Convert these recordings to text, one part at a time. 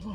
Bon.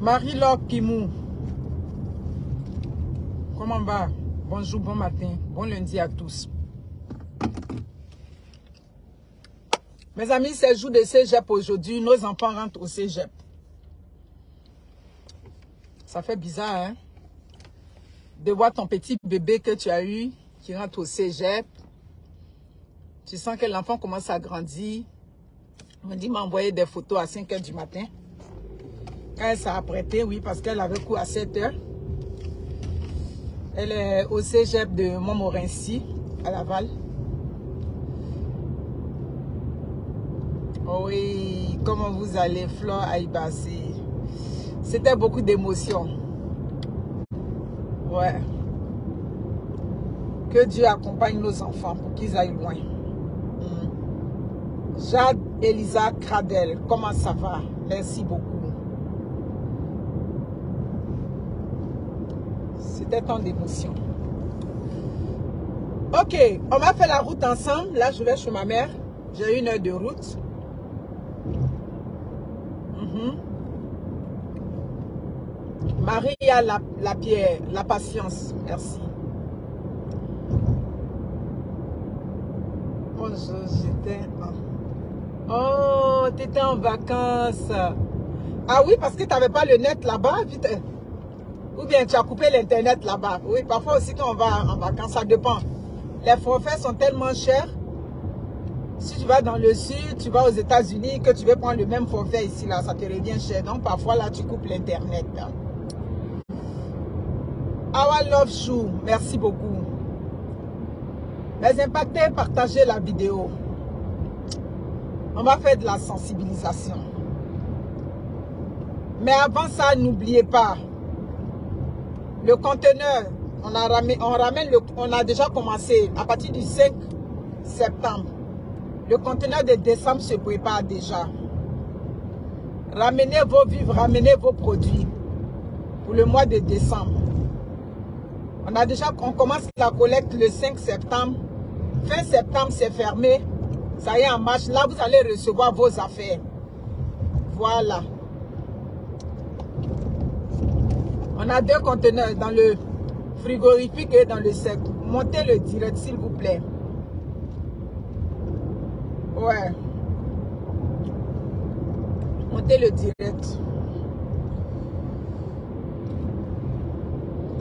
Marie-Laure Kimou, comment va? Bonjour, bon matin, bon lundi à tous. Mes amis, c'est le jour de cégep aujourd'hui. Nos enfants rentrent au cégep. Ça fait bizarre, hein? De voir ton petit bébé que tu as eu qui rentre au cégep. Tu sens que l'enfant commence à grandir. On dit m'a envoyé des photos à 5 h du matin. Quand elle s'est apprêtée, oui, parce qu'elle avait cours à 7 h. Elle est au cégep de Montmorency, à Laval. Oh oui, comment vous allez, Flore Aïba? C'était beaucoup d'émotions. Ouais. Que Dieu accompagne nos enfants pour qu'ils aillent loin. Jade Elisa Cradel, comment ça va? Merci beaucoup. C'était tant d'émotions. Ok, on va faire la route ensemble. Là, je vais chez ma mère. J'ai 1 heure de route. Marie a la pierre, la patience. Merci. Bonjour, j'étais en... Oh, tu étais en vacances. Ah oui, parce que tu n'avais pas le net là-bas, vite. Ou bien tu as coupé l'internet là-bas. Oui, parfois aussi quand on va en vacances, ça dépend. Les forfaits sont tellement chers. Si tu vas dans le sud, tu vas aux États-Unis, que tu veux prendre le même forfait ici, là, ça te revient cher. Donc parfois là, tu coupes l'internet. Our Love Shoe, merci beaucoup. Les impactés, partagez la vidéo. On va faire de la sensibilisation. Mais avant ça, n'oubliez pas, le conteneur, on a déjà commencé à partir du 5 septembre. Le conteneur de décembre se prépare déjà. Ramenez vos vivres, ramenez vos produits pour le mois de décembre. On commence la collecte le 5 septembre. Fin septembre, c'est fermé. Ça y est, en marche. Là, vous allez recevoir vos affaires. Voilà. On a 2 conteneurs dans le frigorifique et dans le sec. Montez le direct, s'il vous plaît. Ouais. Montez le direct.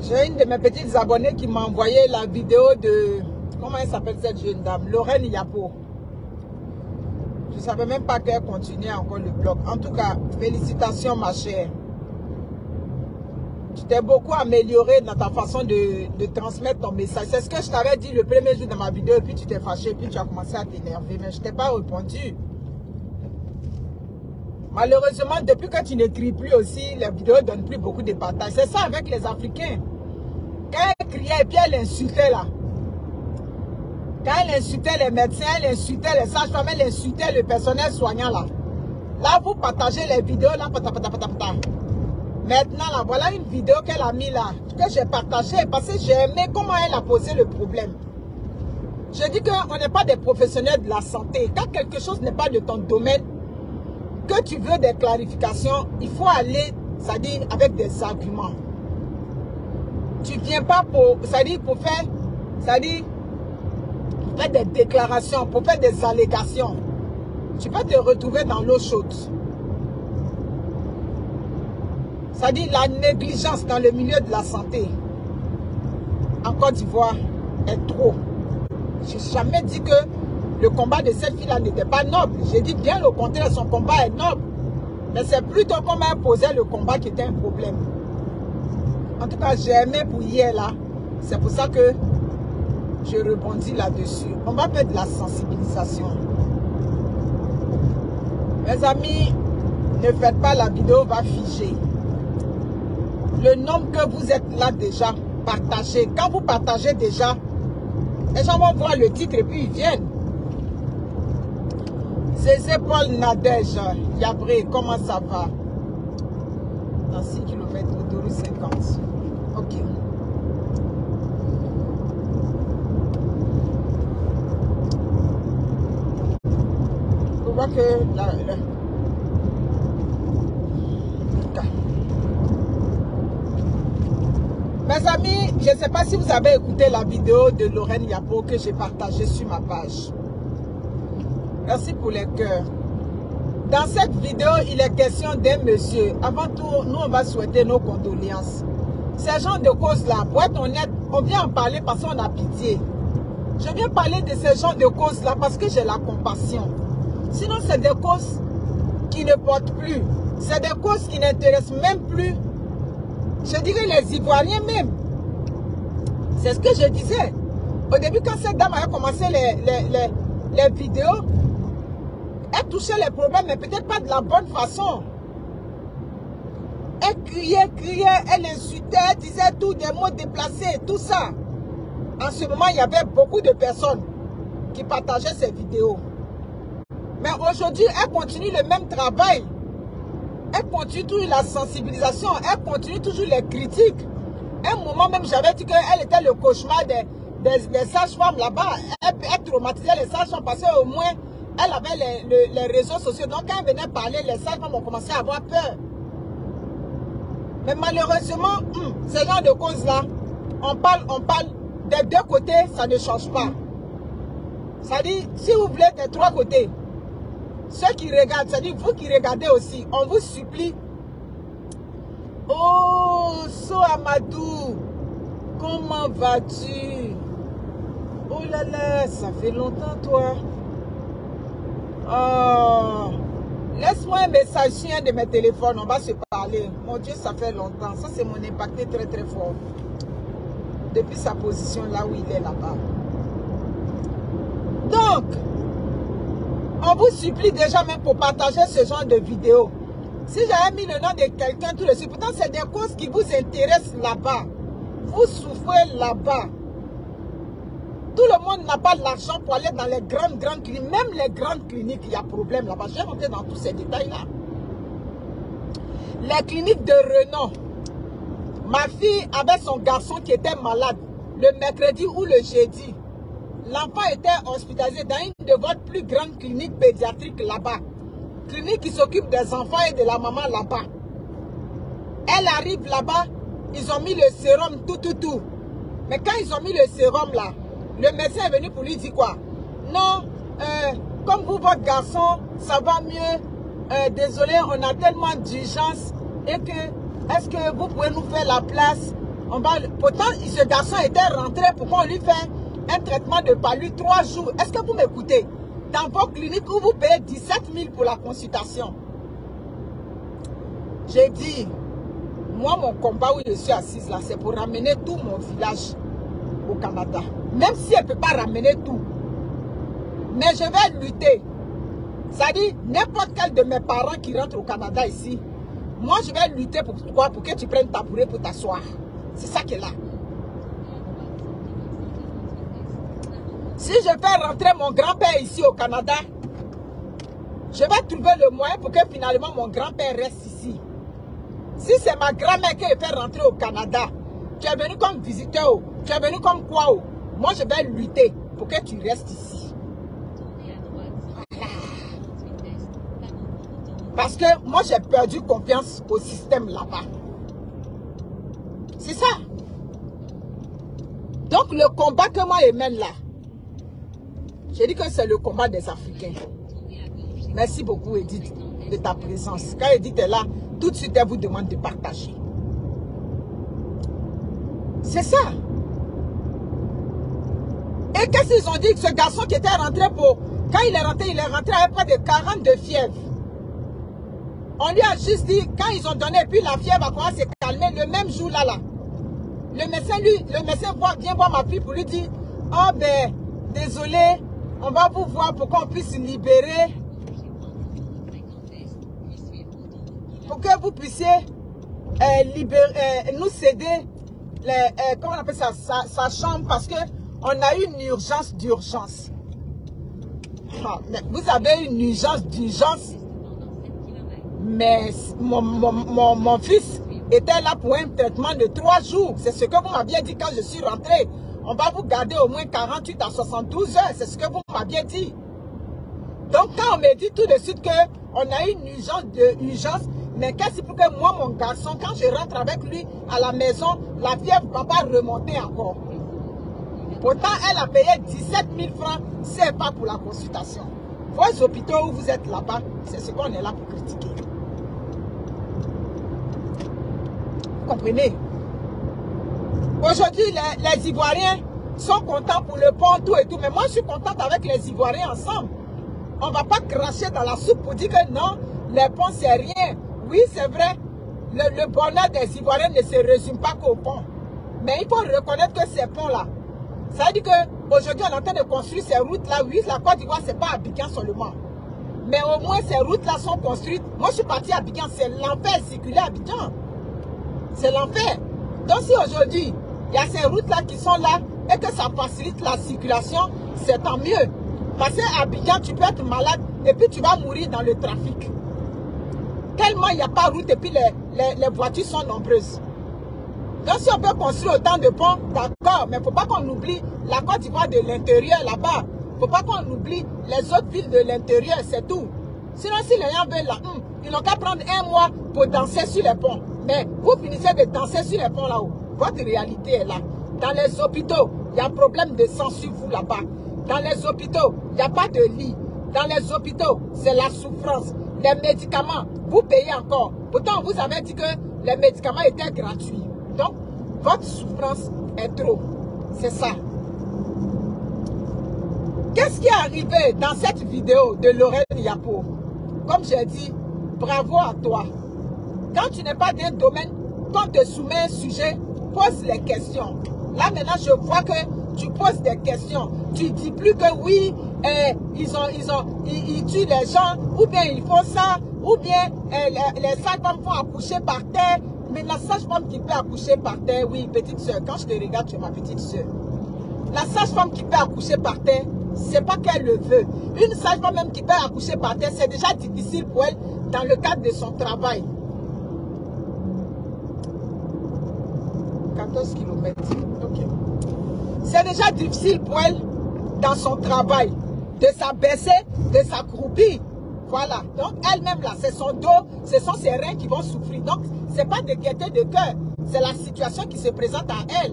J'ai une de mes petites abonnées qui m'a envoyé la vidéo de... Comment elle s'appelle cette jeune dame? Lorraine Yapo. Je ne savais même pas qu'elle continuait encore le blog. En tout cas, félicitations ma chère. Tu t'es beaucoup amélioré dans ta façon de transmettre ton message. C'est ce que je t'avais dit le premier jour dans ma vidéo. Et puis tu t'es fâché. Et puis tu as commencé à t'énerver. Mais je ne t'ai pas répondu. Malheureusement, depuis que tu n'écris plus aussi, les vidéos ne donnent plus beaucoup de partage. C'est ça avec les Africains. Quand elle criait et puis elle insultait là. Quand elle insultait les médecins, elle insultait les sages-femmes, elle insultait le personnel soignant là. Là, vous partagez les vidéos là. Maintenant là, voilà une vidéo qu'elle a mis là. Que j'ai partagée parce que j'ai aimé comment elle a posé le problème. Je dis qu'on n'est pas des professionnels de la santé. Quand quelque chose n'est pas de ton domaine, que tu veux des clarifications, il faut aller, c'est-à-dire avec des arguments. Tu ne viens pas pour, c'est-à-dire pour faire, c'est-à-dire pour faire des déclarations, pour faire des allégations. Tu peux te retrouver dans l'eau chaude. C'est-à-dire la négligence dans le milieu de la santé en Côte d'Ivoire est trop. Je n'ai jamais dit que le combat de cette fille-là n'était pas noble. J'ai dit bien au contraire, son combat est noble. Mais c'est plutôt comment elle posait le combat qui était un problème. En tout cas, j'ai aimé pour hier là. C'est pour ça que je rebondis là-dessus. On va faire de la sensibilisation. Mes amis, ne faites pas la vidéo, va figer. Le nombre que vous êtes là déjà, partagez. Quand vous partagez déjà, les gens vont voir le titre et puis ils viennent. C'est Paul Nadège, Yabré, comment ça va? Dans 6 km, autoroute 50. Ok. On voit que mes amis, je ne sais pas si vous avez écouté la vidéo de Lorraine Yabo que j'ai partagée sur ma page. Merci pour les cœurs. Dans cette vidéo, il est question d'un monsieur. Avant tout, nous, on va souhaiter nos condoléances. Ces gens de cause-là, pour être honnête, on vient en parler parce qu'on a pitié. Je viens parler de ces gens de cause-là parce que j'ai la compassion. Sinon, c'est des causes qui ne portent plus. C'est des causes qui n'intéressent même plus, je dirais, les Ivoiriens même. C'est ce que je disais. Au début, quand cette dame a commencé les vidéos, elle touchait les problèmes, mais peut-être pas de la bonne façon. Elle criait, elle insultait, elle disait tout, des mots déplacés, tout ça. En ce moment, il y avait beaucoup de personnes qui partageaient ces vidéos. Mais aujourd'hui, elle continue le même travail. Elle continue toujours la sensibilisation, elle continue toujours les critiques. À un moment même, j'avais dit qu'elle était le cauchemar des sages-femmes là-bas. Elle traumatisait les sages-femmes parce qu'au moins, elle avait les réseaux sociaux. Donc, quand elle venait parler, les sages-femmes ont commencé à avoir peur. Mais malheureusement, ce genre de causes-là, on parle des deux côtés, ça ne change pas. Ça dit, si vous voulez des trois côtés, ceux qui regardent, ça dit vous qui regardez aussi, on vous supplie. Oh, So Amadou, comment vas-tu? Oh là là, ça fait longtemps toi. Oh, laisse-moi un message sur un de mes téléphones, on va se parler. Mon Dieu, ça fait longtemps. Ça, c'est mon impacté très très fort. Depuis sa position là où il est là-bas. Donc, on vous supplie déjà même pour partager ce genre de vidéos. Si j'avais mis le nom de quelqu'un tout de suite, pourtant c'est des causes qui vous intéressent là-bas. Vous souffrez là-bas. Tout le monde n'a pas l'argent pour aller dans les grandes cliniques. Même les grandes cliniques, il y a problème là-bas. Je vais rentrer dans tous ces détails-là. Les cliniques de renom. Ma fille avait son garçon qui était malade le mercredi ou le jeudi. L'enfant était hospitalisé dans une de votre plus grandes cliniques pédiatriques là-bas. Clinique qui s'occupe des enfants et de la maman là-bas. Elle arrive là-bas, ils ont mis le sérum, tout. Mais quand ils ont mis le sérum là, le médecin est venu pour lui dire quoi? Non, comme vous, votre garçon, ça va mieux. Désolé, on a tellement d'urgence. Et que, est-ce que vous pouvez nous faire la place? Pourtant, ce garçon était rentré pour qu'on lui fasse un traitement de palu 3 jours. Est-ce que vous m'écoutez? Dans vos cliniques où vous payez 17 000 pour la consultation. J'ai dit, moi, mon combat où je suis assise là, c'est pour ramener tout mon village au Canada. Même si elle ne peut pas ramener tout. Mais je vais lutter. Ça dit, n'importe quel de mes parents qui rentre au Canada ici, moi, je vais lutter pour quoi? Pour que tu prennes ta bourrée pour t'asseoir. C'est ça qui est là. Si je fais rentrer mon grand-père ici au Canada, je vais trouver le moyen pour que finalement mon grand-père reste ici. Si c'est ma grand-mère qui est fait rentrer au Canada, tu es venu comme visiteur, tu es venu comme quoi, moi je vais lutter pour que tu restes ici. Voilà. Parce que moi j'ai perdu confiance au système là-bas. C'est ça. Donc le combat que moi je mène là, j'ai dit que c'est le combat des Africains. Merci beaucoup Edith de ta présence. Quand Edith est là, tout de suite elle vous demande de partager. C'est ça. Et qu'est-ce qu'ils ont dit? Que ce garçon qui était rentré pour... Quand il est rentré avec près de 40 de fièvre. On lui a juste dit, quand ils ont donné, puis la fièvre a commencé à se calmer le même jour là. Le médecin vient voir ma fille pour lui dire, oh ben, désolé, on va vous voir pour qu'on puisse libérer, pour que vous puissiez nous céder, comment on appelle ça, sa chambre, parce que on a eu une urgence d'urgence. Ah, vous avez une urgence d'urgence, mais mon fils était là pour un traitement de 3 jours. C'est ce que vous m'aviez dit quand je suis rentré. On va vous garder au moins 48 à 72 heures. C'est ce que vous m'aviez dit. Donc quand on me dit tout de suite qu'on a une urgence, mais qu'est-ce pour que moi, mon garçon, quand je rentre avec lui à la maison, la fièvre ne va pas remonter encore. Pourtant, elle a payé 17 000 francs, c'est pas pour la consultation. Vos hôpitaux où vous êtes là-bas, c'est ce qu'on est là pour critiquer. Vous comprenez? Aujourd'hui, les Ivoiriens sont contents pour le pont, tout et tout. Mais moi, je suis contente avec les Ivoiriens ensemble. On ne va pas cracher dans la soupe pour dire que non, les ponts, c'est rien. Oui, c'est vrai, le bonheur des Ivoiriens ne se résume pas qu'au pont. Mais il faut reconnaître que ces ponts-là, ça veut dire qu'aujourd'hui, on est en train de construire ces routes-là. Oui, la Côte d'Ivoire, ce n'est pas Abidjan seulement. Mais au moins, ces routes-là sont construites. Moi, je suis parti à Abidjan, c'est l'enfer circuler à Abidjan. C'est l'enfer. Donc, si aujourd'hui, il y a ces routes-là qui sont là et que ça facilite la circulation, c'est tant mieux. Parce qu'à Abidjan, tu peux être malade et puis tu vas mourir dans le trafic. Tellement il n'y a pas de route et puis les voitures sont nombreuses. Donc si on peut construire autant de ponts, d'accord, mais il ne faut pas qu'on oublie la Côte d'Ivoire de l'intérieur là-bas. Il ne faut pas qu'on oublie les autres villes de l'intérieur, c'est tout. Sinon, si les gens veulent là, ils n'ont qu'à prendre 1 mois pour danser sur les ponts. Mais vous finissez de danser sur les ponts là-haut. Votre réalité est là. Dans les hôpitaux, il y a un problème de sang sur vous là-bas. Dans les hôpitaux, il n'y a pas de lit. Dans les hôpitaux, c'est la souffrance. Les médicaments, vous payez encore. Pourtant, on vous avait dit que les médicaments étaient gratuits. Donc, votre souffrance est trop. C'est ça. Qu'est-ce qui est arrivé dans cette vidéo de Lorraine Yapo? Comme j'ai dit, bravo à toi. Quand tu n'es pas dans un domaine, quand on te soumet un sujet, pose les questions. Là, maintenant, je vois que tu poses des questions. Tu ne dis plus que oui, ils tuent les gens, ou bien ils font ça, ou bien les sages-femmes font accoucher par terre. Mais la sage-femme qui peut accoucher par terre, oui, petite soeur, quand je te regarde, tu es ma petite soeur. La sage-femme qui peut accoucher par terre, c'est pas qu'elle le veut. Une sage-femme même qui peut accoucher par terre, c'est déjà difficile pour elle dans le cadre de son travail. 14 km. Ok. C'est déjà difficile pour elle dans son travail de s'abaisser, de s'accroupir. Voilà. Donc elle-même là, c'est son dos, ce sont ses reins qui vont souffrir. Donc c'est pas de gaieté de cœur, c'est la situation qui se présente à elle.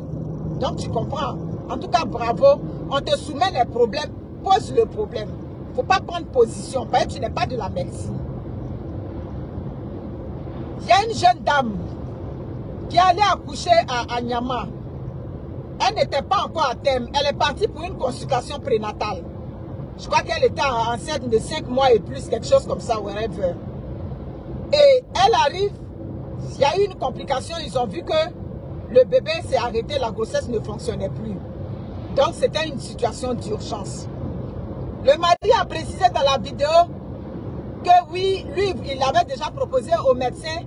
Donc tu comprends. En tout cas, bravo. On te soumet les problèmes, pose le problème. Il ne faut pas prendre position, parce que tu n'es pas de la médecine. Il y a une jeune dame qui allait accoucher à Nyama. Elle n'était pas encore à terme. Elle est partie pour une consultation prénatale. Je crois qu'elle était enceinte de 5 mois et plus, quelque chose comme ça, wherever. Et elle arrive, il y a eu une complication, ils ont vu que le bébé s'est arrêté, la grossesse ne fonctionnait plus. Donc c'était une situation d'urgence. Le mari a précisé dans la vidéo que oui, lui, il avait déjà proposé au médecin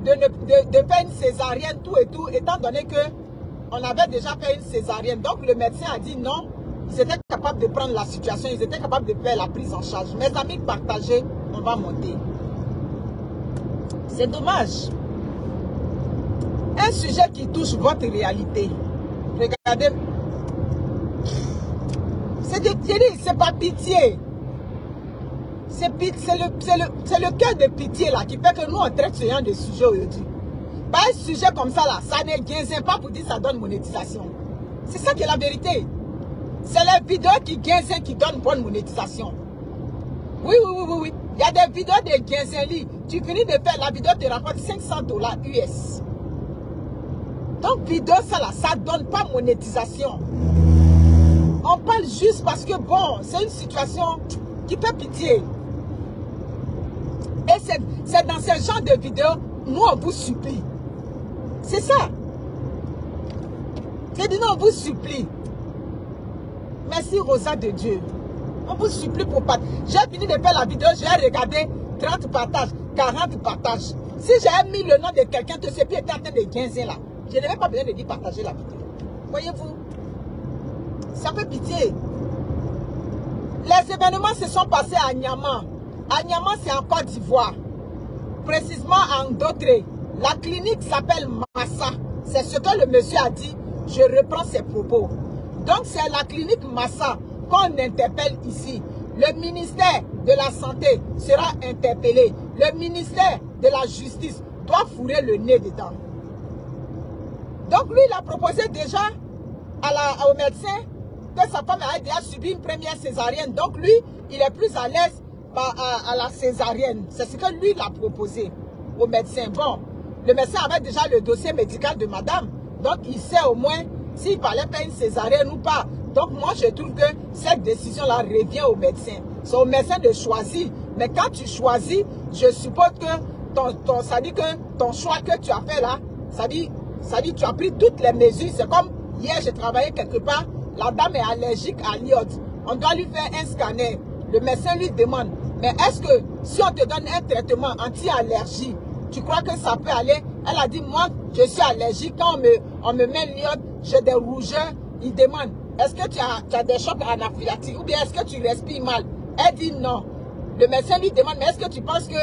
de faire une césarienne, tout et tout, étant donné que on avait déjà fait une césarienne. Donc le médecin a dit non, ils étaient capables de prendre la situation, ils étaient capables de faire la prise en charge. Mes amis, partagez, on va monter. C'est dommage. Un sujet qui touche votre réalité. Regardez. C'est pas pitié. C'est le cœur de pitié là qui fait que nous on traite ce genre de sujet aujourd'hui. Pas un sujet comme ça là, ça ne gagne pas pour dire que ça donne monétisation. C'est ça qui est la vérité. C'est les vidéos qui gagnent qui donnent bonne monétisation. Oui. Il y a des vidéos de Genzeli. Tu finis de faire la vidéo, te rapporte $500 US. Donc vidéo ça là, ça donne pas monétisation. On parle juste parce que bon, c'est une situation qui fait pitié. Et c'est dans ce genre de vidéos, nous on vous supplie. C'est ça. J'ai dit non, on vous supplie. Merci Rosa de Dieu. On vous supplie pour partager. J'ai fini de faire la vidéo, j'ai regardé 30 partages, 40 partages. Si j'avais mis le nom de quelqu'un que ce qui était en train de 15 là, je n'avais pas besoin de dire partager la vidéo. Voyez-vous, ça fait pitié. Les événements se sont passés à Niamey. À Niamey, c'est en Côte d'Ivoire. Précisément en Dotré. La clinique s'appelle Massa. C'est ce que le monsieur a dit. Je reprends ses propos. Donc, c'est la clinique Massa qu'on interpelle ici. Le ministère de la Santé sera interpellé. Le ministère de la Justice doit fourrer le nez dedans. Donc, lui, il a proposé déjà au médecin que sa femme a déjà subi une première césarienne. Donc, lui, il est plus à l'aise à la césarienne. C'est ce que lui, il a proposé au médecin. Bon, le médecin avait déjà le dossier médical de madame. Donc, il sait au moins s'il fallait faire une césarienne ou pas. Donc, moi, je trouve que cette décision-là revient au médecin. C'est au médecin de choisir. Mais quand tu choisis, je suppose que ça dit que ton choix que tu as fait là, ça dit que tu as pris toutes les mesures. C'est comme hier, j'ai travaillé quelque part. La dame est allergique à l'iode. On doit lui faire un scanner. Le médecin lui demande, mais est-ce que si on te donne un traitement anti-allergie, tu crois que ça peut aller? Elle a dit, moi, je suis allergique. Quand on me met l'iode, j'ai des rougeurs. Il demande, est-ce que tu as des chocs anaphylactiques ou bien est-ce que tu respires mal? Elle dit non. Le médecin lui demande, mais est-ce que tu penses que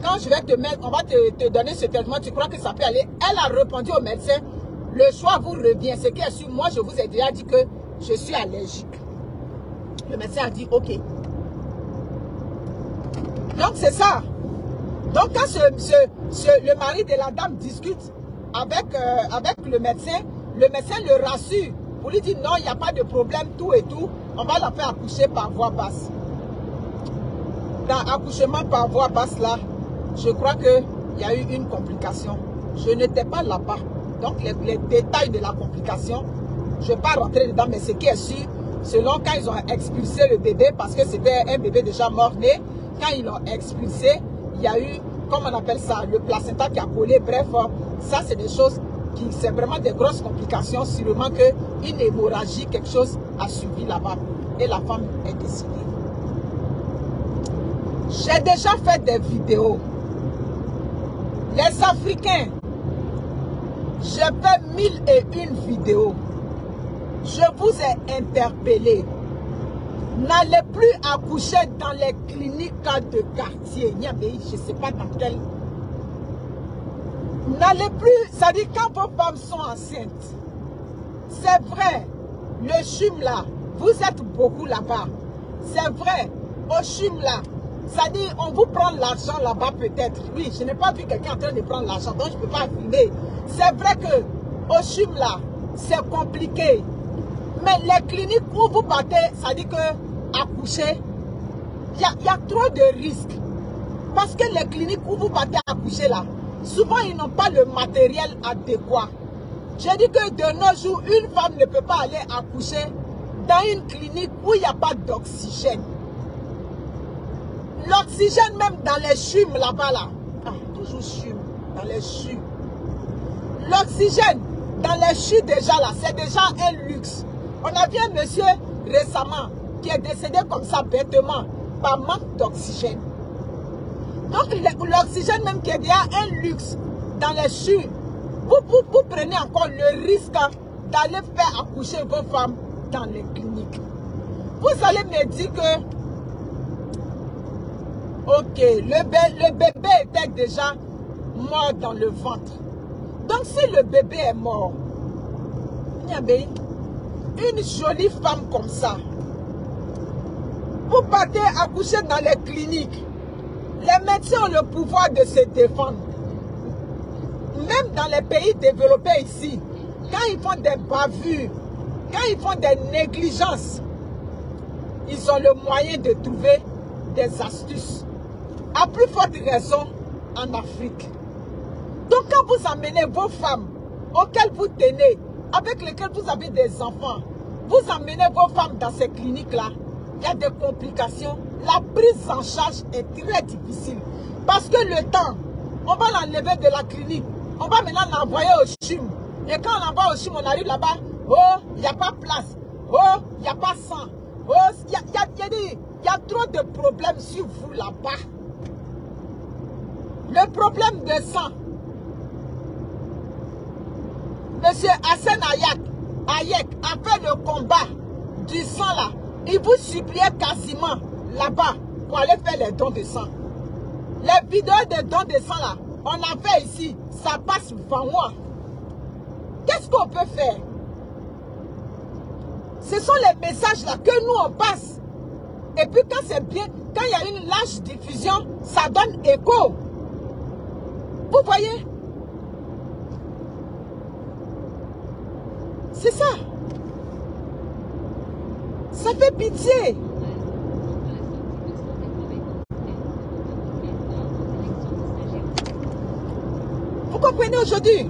quand je vais te mettre, on va te donner ce traitement, tu crois que ça peut aller? Elle a répondu au médecin, le choix vous revient. Ce qui est sûr, moi, je vous ai déjà dit que je suis allergique. Le médecin a dit, ok. Donc, c'est ça. Donc, quand le mari de la dame discute avec le médecin le rassure pour lui dire non, il n'y a pas de problème, tout et tout. On va la faire accoucher par voie basse. Dans l'accouchement par voie basse, là, je crois qu'il y a eu une complication. Je n'étais pas là-bas. Donc, les détails de la complication, je ne vais pas rentrer dedans, mais ce qui est sûr, selon quand ils ont expulsé le bébé, parce que c'était un bébé déjà mort-né, quand ils l'ont expulsé, il y a eu, comme on appelle ça, le placenta qui a collé. Bref, ça c'est des choses qui, c'est vraiment des grosses complications. Sûrement qu'une hémorragie, quelque chose a suivi là-bas. Et la femme est décédée. J'ai déjà fait des vidéos. Les Africains, j'ai fait 1001 vidéos. Je vous ai interpellé. N'allez plus accoucher dans les cliniques de quartier. Je ne sais pas dans quel. N'allez plus, ça dit quand vos femmes sont enceintes. C'est vrai, le CHUM là, vous êtes beaucoup là-bas. C'est vrai, au CHUM là, ça dit on vous prend l'argent là-bas peut-être. Oui, je n'ai pas vu quelqu'un en train de prendre l'argent, donc je ne peux pas affirmer. C'est vrai que au CHUM là, c'est compliqué. Mais les cliniques où vous partez, ça dit que accoucher, il y a trop de risques. Parce que les cliniques où vous partez accoucher là, souvent ils n'ont pas le matériel adéquat. J'ai dit que de nos jours, une femme ne peut pas aller accoucher dans une clinique où il n'y a pas d'oxygène. L'oxygène même dans les CHUM là-bas là. Ah, toujours CHUM, dans les CHUM. L'oxygène dans les CHUM déjà là, c'est déjà un luxe. On a vu un monsieur récemment qui est décédé comme ça bêtement par manque d'oxygène. Donc l'oxygène même qui est déjà un luxe dans les CHUM, vous prenez encore le risque d'aller faire accoucher vos femmes dans les cliniques. Vous allez me dire que ok, le bébé était déjà mort dans le ventre. Donc si le bébé est mort, une jolie femme comme ça, vous partez accoucher dans les cliniques. Les médecins ont le pouvoir de se défendre. Même dans les pays développés ici, quand ils font des bavures, quand ils font des négligences, ils ont le moyen de trouver des astuces. À plus forte raison en Afrique. Donc quand vous amenez vos femmes auxquelles vous tenez, avec lesquelles vous avez des enfants, vous amenez vos femmes dans ces cliniques-là, il y a des complications. La prise en charge est très difficile. Parce que le temps, on va l'enlever de la clinique. On va maintenant l'envoyer au CHUM. Et quand on l'envoie au CHUM, on arrive là-bas, Oh, il n'y a pas place. Oh, il n'y a pas sang. Oh, il y a trop de problèmes sur vous là-bas. Le problème de sang. Monsieur Hassan Hayek a fait le combat du sang là. Il vous suppliait quasiment là-bas pour aller faire les dons de sang. Les vidéos de dons de sang là, on a fait ici, ça passe devant moi. Qu'est-ce qu'on peut faire? Ce sont les messages là que nous on passe. Et puis quand c'est bien, quand il y a une large diffusion, ça donne écho. Vous voyez? C'est ça. Ça fait pitié. Vous comprenez aujourd'hui?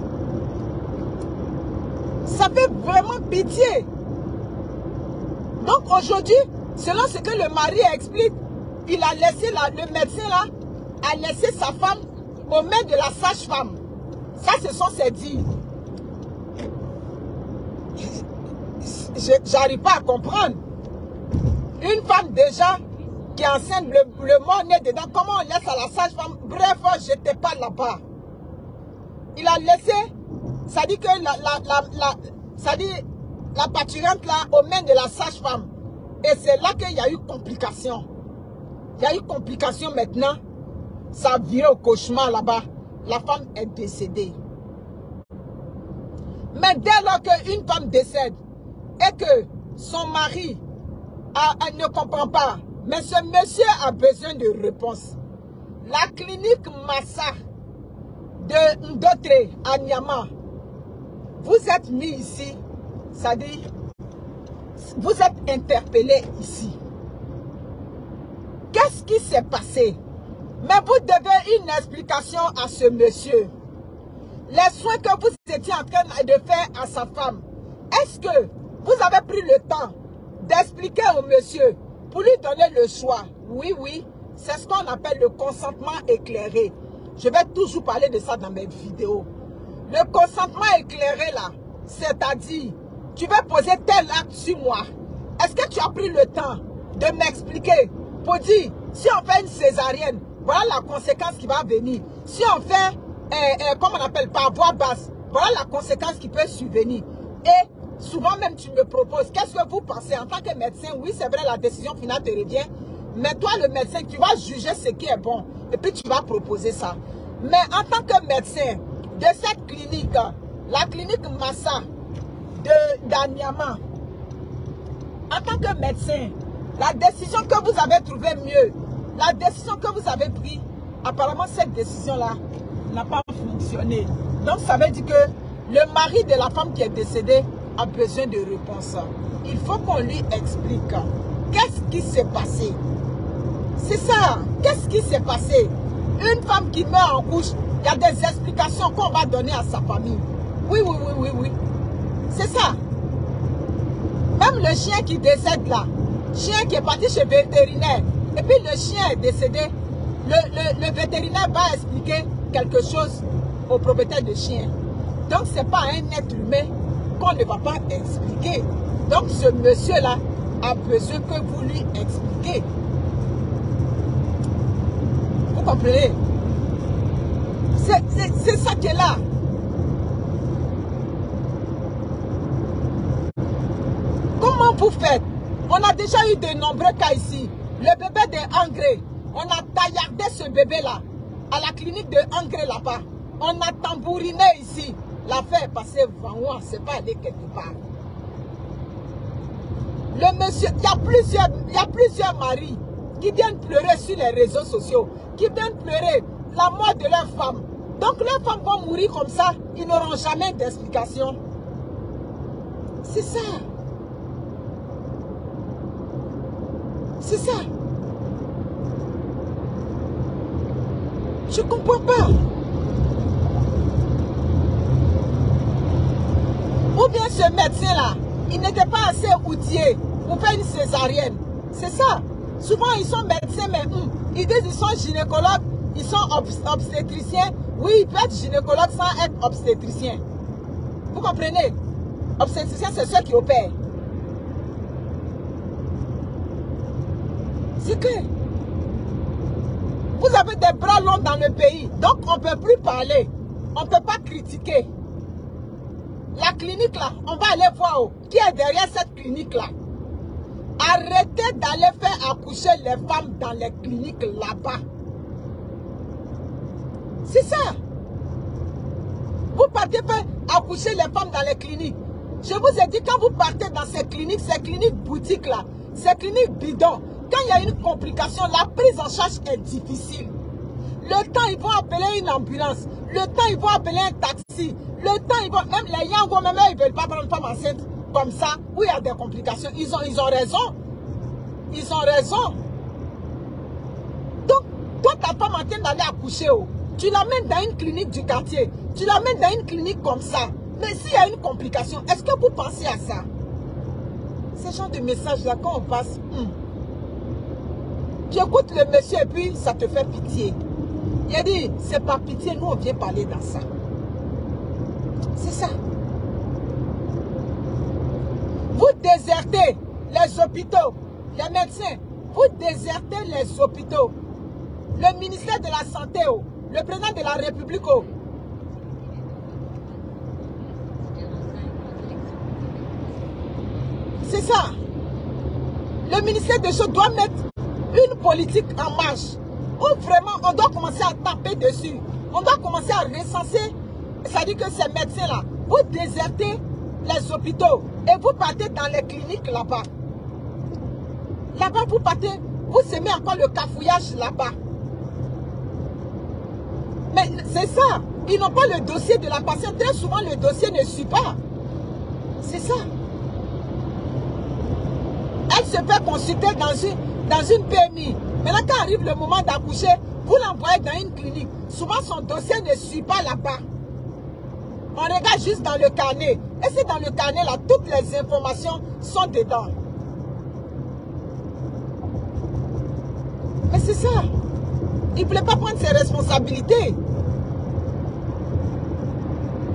Ça fait vraiment pitié. Donc aujourd'hui, selon ce que le mari explique, il a laissé le médecin là, a laissé sa femme aux mains de la sage-femme. Ça, ce sont ses dires. J'arrive pas à comprendre. Une femme déjà qui est enceinte, le mort né dedans, comment on laisse à la sage-femme? Bref, j'étais pas là-bas. Il a laissé, ça dit que la parturiente là aux mains de la sage-femme. Et c'est là qu'il y a eu complication. Il y a eu complication maintenant. Ça a viré au cauchemar là-bas. La femme est décédée. Mais dès lors qu'une femme décède et que son mari elle ne comprend pas, mais ce monsieur a besoin de réponse. La clinique Massa de Ndotre à Niama, vous êtes mis ici, ça dit, vous êtes interpellé ici. Qu'est-ce qui s'est passé? Mais vous devez une explication à ce monsieur. Les soins que vous étiez en train de faire à sa femme, est-ce que vous avez pris le temps d'expliquer au monsieur pour lui donner le choix? Oui, oui, c'est ce qu'on appelle le consentement éclairé. Je vais toujours parler de ça dans mes vidéos. Le consentement éclairé là, c'est-à-dire, tu veux poser tel acte sur moi. Est-ce que tu as pris le temps de m'expliquer pour dire, si on fait une césarienne, voilà la conséquence qui va venir. Si on fait, comme on appelle, par voie basse, voilà la conséquence qui peut survenir. Et souvent même tu me proposes, qu'est-ce que vous pensez en tant que médecin? Oui, c'est vrai, la décision finale te revient. Mais toi, le médecin, tu vas juger ce qui est bon. Et puis tu vas proposer ça. Mais en tant que médecin de cette clinique, la clinique Massa d'Anyama, en tant que médecin, la décision que vous avez trouvée mieux, la décision que vous avez prise, apparemment cette décision-là n'a pas fonctionné. Donc ça veut dire que le mari de la femme qui est décédée a besoin de réponses. Il faut qu'on lui explique qu'est-ce qui s'est passé. C'est ça. Qu'est-ce qui s'est passé? Une femme qui meurt en couche, il y a des explications qu'on va donner à sa famille. Oui, oui, oui, oui, oui. C'est ça. Même le chien qui décède là, chien qui est parti chez le vétérinaire, et puis le chien est décédé, le vétérinaire va expliquer quelque chose au propriétaire de chien. Donc ce n'est pas un être humain qu'on ne va pas expliquer. Donc ce monsieur-là a besoin que vous lui expliquez. Vous comprenez? C'est ça qui est là. Comment vous faites? On a déjà eu de nombreux cas ici. Le bébé de Angré, on a taillardé ce bébé-là à la clinique de Angré là-bas. On a tambouriné ici. L'affaire est passée devant moi, c'est pas allé quelque part. Le monsieur, il y a plusieurs maris qui viennent pleurer sur les réseaux sociaux, qui viennent pleurer la mort de leur femme. Donc leurs femmes vont mourir comme ça, ils n'auront jamais d'explication. C'est ça. C'est ça. Je ne comprends pas. Ou bien ce médecin-là, il n'était pas assez outillé pour faire une césarienne. C'est ça. Souvent, ils sont médecins, mais ils disent qu'ils sont gynécologues, ils sont obstétriciens. Oui, ils peuvent être gynécologues sans être obstétriciens. Vous comprenez? Obstétriciens, c'est ceux qui opèrent. C'est que vous avez des bras longs dans le pays, donc on ne peut plus parler, on ne peut pas critiquer. La clinique là, on va aller voir qui est derrière cette clinique là. Arrêtez d'aller faire accoucher les femmes dans les cliniques là-bas. C'est ça. Vous partez faire accoucher les femmes dans les cliniques. Je vous ai dit, quand vous partez dans ces cliniques boutiques là, ces cliniques bidons, quand il y a une complication, la prise en charge est difficile. Le temps, ils vont appeler une ambulance. Le temps, ils vont appeler un taxi. Le temps, ils vont... Même les Yango, même ils ne veulent pas prendre une femme enceinte comme ça, où il y a des complications. Ils ont raison. Ils ont raison. Donc, toi, ta femme en train d'aller accoucher, tu l'amènes dans une clinique du quartier. Tu l'amènes dans une clinique comme ça. Mais s'il y a une complication, est-ce que vous pensez à ça? Ce genre de message-là, quand on passe... Tu écoutes le monsieur et puis ça te fait pitié. Il a dit, c'est pas pitié, nous on vient parler dans ça. C'est ça. Vous désertez les hôpitaux, les médecins. Vous désertez les hôpitaux. Le ministère de la Santé, le président de la République. C'est ça. Le ministère des Choses doit mettre une politique en marche. Où vraiment on doit commencer à taper dessus. On doit commencer à recenser. C'est-à-dire que ces médecins-là, vous désertez les hôpitaux et vous partez dans les cliniques là-bas. Là-bas, vous partez, vous semez encore le cafouillage là-bas. Mais c'est ça. Ils n'ont pas le dossier de la patiente. Très souvent, le dossier ne suit pas. C'est ça. Elle se fait consulter dans une PMI. Maintenant, quand arrive le moment d'accoucher, vous l'envoyez dans une clinique. Souvent, son dossier ne suit pas là-bas. On regarde juste dans le carnet. Et c'est dans le carnet, là, toutes les informations sont dedans. Mais c'est ça. Il ne voulait pas prendre ses responsabilités.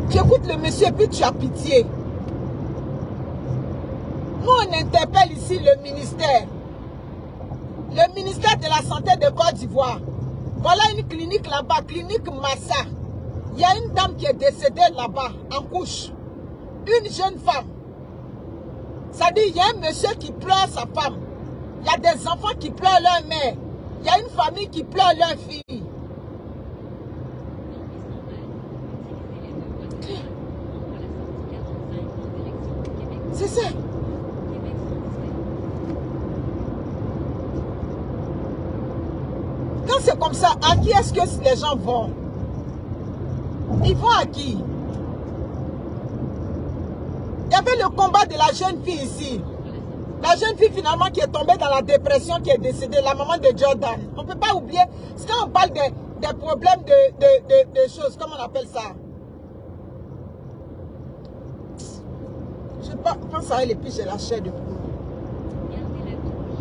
Tu écoutes le monsieur et puis tu as pitié. Nous, on interpelle ici le ministère. Le ministère de la Santé de Côte d'Ivoire. Voilà une clinique là-bas, clinique Massa. Il y a une dame qui est décédée là-bas, en couche. Une jeune femme. Ça dit, il y a un monsieur qui pleure sa femme. Il y a des enfants qui pleurent leur mère. Il y a une famille qui pleure leur fille. C'est ça. Quand c'est comme ça, à qui est-ce que les gens vont? Ils vont à qui? Il y avait le combat de la jeune fille ici. La jeune fille finalement qui est tombée dans la dépression, qui est décédée, la maman de Jordan. On ne peut pas oublier, c'est quand on parle des problèmes de choses, comment on appelle ça? Je pense à elle et puis j'ai la chair de poule.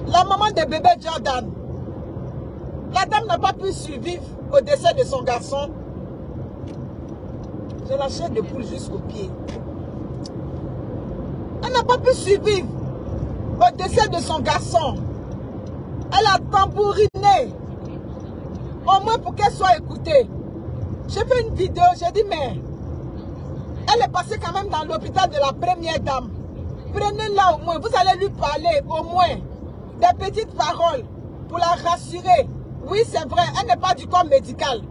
La maman de bébé Jordan. La dame n'a pas pu survivre au décès de son garçon. J'ai la chair de poule jusqu'au pied. Elle n'a pas pu survivre au décès de son garçon. Elle a tambouriné. Au moins pour qu'elle soit écoutée. J'ai fait une vidéo, j'ai dit mais elle est passée quand même dans l'hôpital de la première dame. Prenez-la au moins, vous allez lui parler au moins des petites paroles pour la rassurer. Oui, c'est vrai, elle n'est pas du corps médical.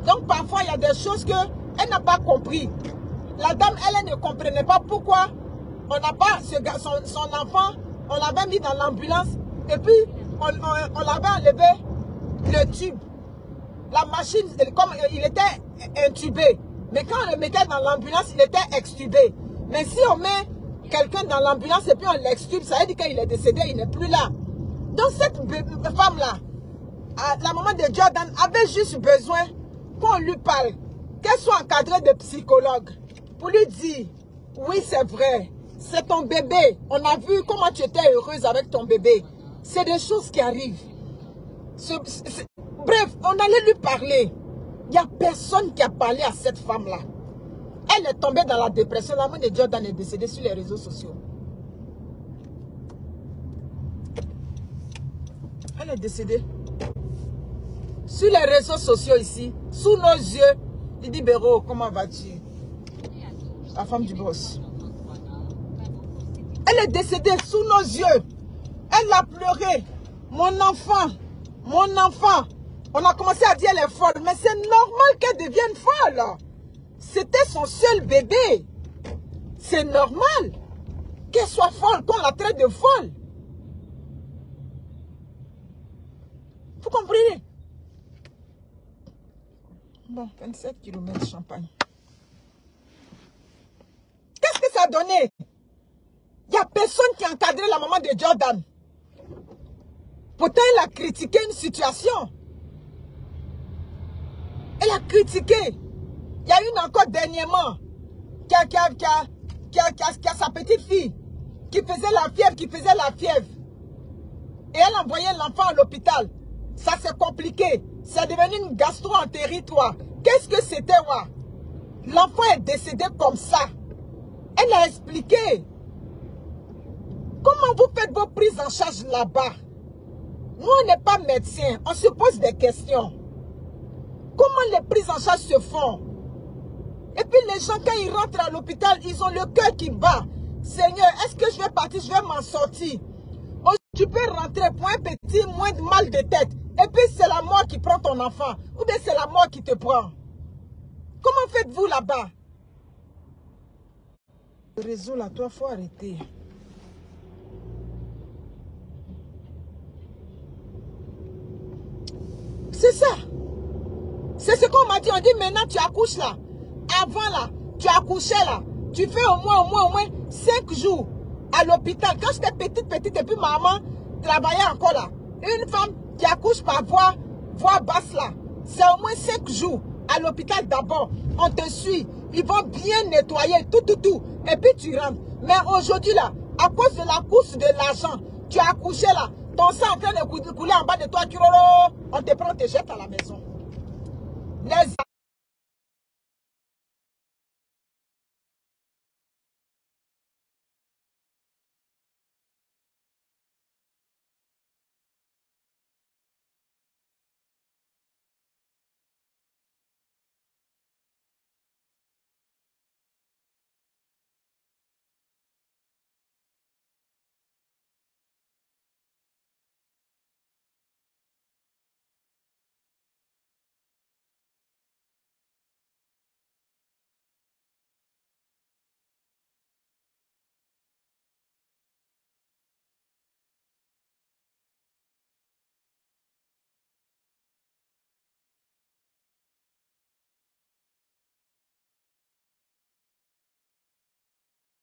Donc parfois, il y a des choses qu'elle n'a pas compris. La dame, elle ne comprenait pas pourquoi on n'a pas son enfant, on l'avait mis dans l'ambulance et puis on l'avait enlevé le tube. La machine, comme il était intubé. Mais quand on le mettait dans l'ambulance, il était extubé. Mais si on met quelqu'un dans l'ambulance et puis on l'extube, ça veut dire qu'il est décédé, il n'est plus là. Donc cette femme-là, la maman de Jordan avait juste besoin qu'on lui parle, qu'elle soit encadrée de psychologue, pour lui dire, oui c'est vrai, c'est ton bébé, on a vu comment tu étais heureuse avec ton bébé, c'est des choses qui arrivent. Bref, on allait lui parler, il n'y a personne qui a parlé à cette femme-là. Elle est tombée dans la dépression. La mère de Jordan est décédée sur les réseaux sociaux. Elle est décédée. Sur les réseaux sociaux ici, sous nos yeux. Il dit, Béro, comment vas-tu? La femme du boss. Elle est décédée sous nos yeux. Elle a pleuré. Mon enfant. Mon enfant. On a commencé à dire elle est folle. Mais c'est normal qu'elle devienne folle. C'était son seul bébé. C'est normal qu'elle soit folle, qu'on la traite de folle. Vous comprenez? Bon, 27 km de Champagne. Qu'est-ce que ça a donné? Il n'y a personne qui a encadré la maman de Jordan. Pourtant, elle a critiqué une situation. Elle a critiqué. Il y a une encore dernièrement qui a sa petite fille qui faisait la fièvre. Et elle envoyait l'enfant à l'hôpital. Ça s'est compliqué. C'est devenu une gastro-entérite. Qu'est-ce que c'était? L'enfant est décédé comme ça. Elle a expliqué. Comment vous faites vos prises en charge là-bas? Nous, on n'est pas médecins. On se pose des questions. Comment les prises en charge se font? Et puis les gens, quand ils rentrent à l'hôpital, ils ont le cœur qui bat. Seigneur, est-ce que je vais partir? Je vais m'en sortir. Oh, tu peux rentrer pour un petit moins de mal de tête. Et puis c'est la mort qui prend ton enfant. Ou bien c'est la mort qui te prend. Comment faites-vous là-bas? Le réseau là, toi, il faut arrêter. C'est ça. C'est ce qu'on m'a dit. On dit maintenant tu accouches là. Avant là, tu accouchais là. Tu fais au moins 5 jours à l'hôpital. Quand j'étais petite et puis maman travaillait encore là. Une femme qui accouche par voie basse là. C'est au moins 5 jours à l'hôpital d'abord. On te suit. Ils vont bien nettoyer tout. Et puis tu rentres. Mais aujourd'hui là, à cause de la course de l'argent, tu as accouché là. Ton sang en train de couler en bas de toi. On te prend, on te jette à la maison. Les